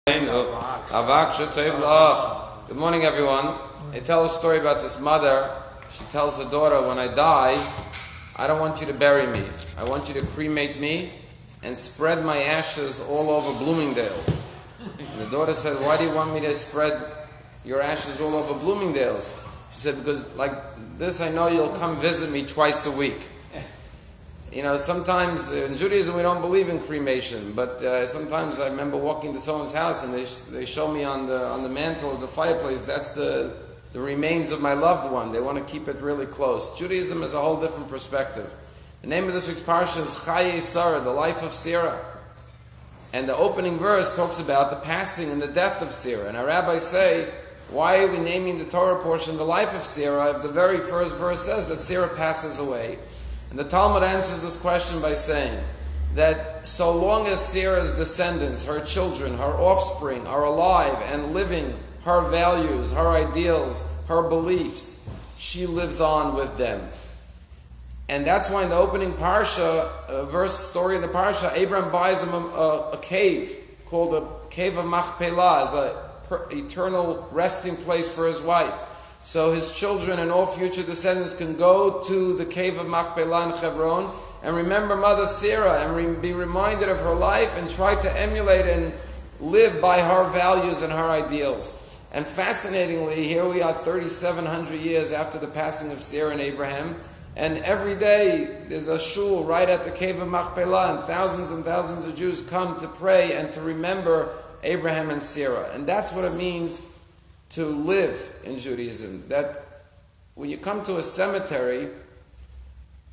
Good morning, everyone. I tell a story about this mother. She tells her daughter, when I die, I don't want you to bury me. I want you to cremate me and spread my ashes all over Bloomingdale's. And the daughter said, why do you want me to spread your ashes all over Bloomingdale's? She said, because like this, I know you'll come visit me twice a week. You know, sometimes in Judaism we don't believe in cremation, but sometimes I remember walking to someone's house and they show me on the mantle of the fireplace, that's the remains of my loved one. They want to keep it really close. Judaism is a whole different perspective. The name of this week's parsha is Chayei Sara, the life of Sarah. And the opening verse talks about the passing and the death of Sarah. And our rabbis say, why are we naming the Torah portion the life of Sarah if the very first verse says that Sarah passes away? And the Talmud answers this question by saying that so long as Sarah's descendants, her children, her offspring are alive and living her values, her ideals, her beliefs, she lives on with them. And that's why in the opening parsha, verse story of the parsha, Abraham buys him a cave called a cave of Machpelah as an eternal resting place for his wife. So his children and all future descendants can go to the cave of Machpelah in Hebron and remember Mother Sarah and be reminded of her life and try to emulate and live by her values and her ideals. And fascinatingly, here we are 3,700 years after the passing of Sarah and Abraham, and every day there's a shul right at the cave of Machpelah and thousands of Jews come to pray and to remember Abraham and Sarah. And that's what it means to live in Judaism. That when you come to a cemetery,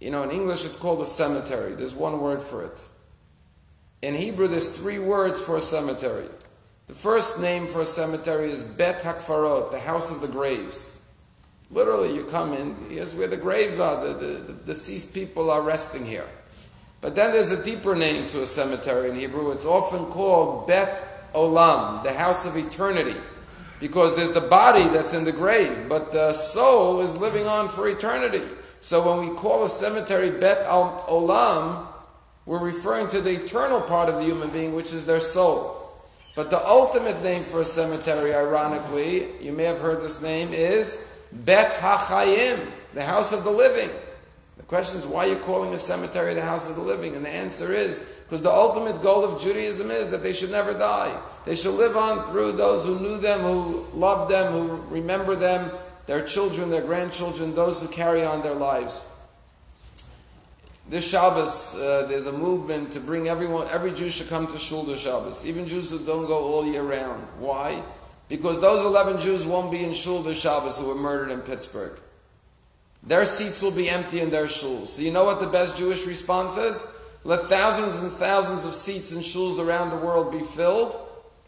you know, in English it's called a cemetery. There's one word for it. In Hebrew there's 3 words for a cemetery. The first name for a cemetery is Bet HaKfarot, the house of the graves. Literally you come in, here's where the graves are, the deceased people are resting here. But then there's a deeper name to a cemetery in Hebrew. It's often called Bet Olam, the house of eternity. Because there's the body that's in the grave, but the soul is living on for eternity. So when we call a cemetery Bet Olam, we're referring to the eternal part of the human being, which is their soul. But the ultimate name for a cemetery, ironically, you may have heard this name, is Bet HaChayim, the house of the living. The question is, why are you calling a cemetery the house of the living? And the answer is, because the ultimate goal of Judaism is that they should never die. They should live on through those who knew them, who loved them, who remember them, their children, their grandchildren, those who carry on their lives. This Shabbos, there's a movement to bring every Jew should come to Shul this Shabbos, even Jews who don't go all year round. Why? Because those 11 Jews won't be in Shul this Shabbos who were murdered in Pittsburgh. Their seats will be empty in their shuls. So you know what the best Jewish response is? Let thousands and thousands of seats in shuls around the world be filled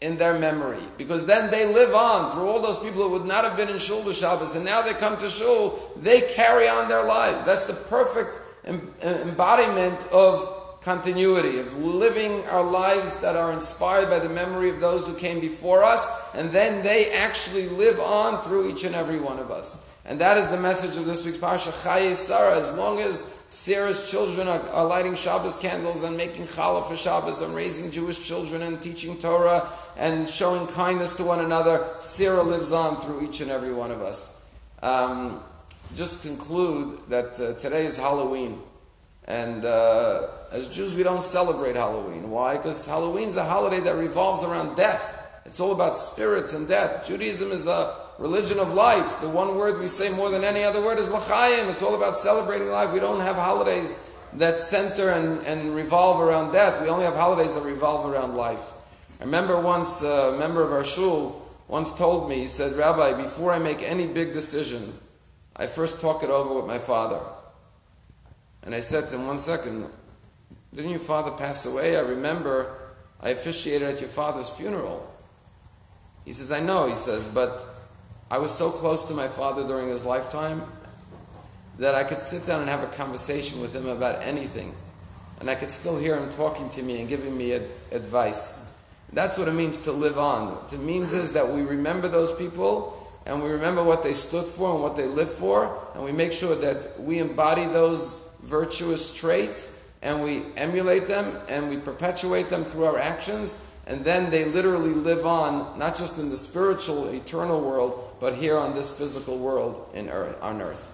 in their memory. Because then they live on through all those people who would not have been in shul the Shabbos, and now they come to shul, they carry on their lives. That's the perfect embodiment of continuity, of living our lives that are inspired by the memory of those who came before us, and then they actually live on through each and every one of us. And that is the message of this week's parsha, Chayei Sara. As long as Sarah's children are lighting Shabbos candles and making challah for Shabbos and raising Jewish children and teaching Torah and showing kindness to one another, Sarah lives on through each and every one of us. Just conclude that today is Halloween. And as Jews we don't celebrate Halloween. Why? Because Halloween's a holiday that revolves around death. It's all about spirits and death. Judaism is a religion of life. The one word we say more than any other word is l'chaim. It's all about celebrating life. We don't have holidays that center and revolve around death. We only have holidays that revolve around life. I remember once a member of our shul once told me, he said, Rabbi, before I make any big decision, I first talk it over with my father. And I said to him, 1 second, didn't your father pass away? I remember I officiated at your father's funeral. He says, I know, he says, but I was so close to my father during his lifetime that I could sit down and have a conversation with him about anything. And I could still hear him talking to me and giving me advice. That's what it means to live on. What it means is that we remember those people and we remember what they stood for and what they lived for, and we make sure that we embody those virtuous traits and we emulate them and we perpetuate them through our actions. and then they literally live on, not just in the spiritual, eternal world, but here on this physical world on earth.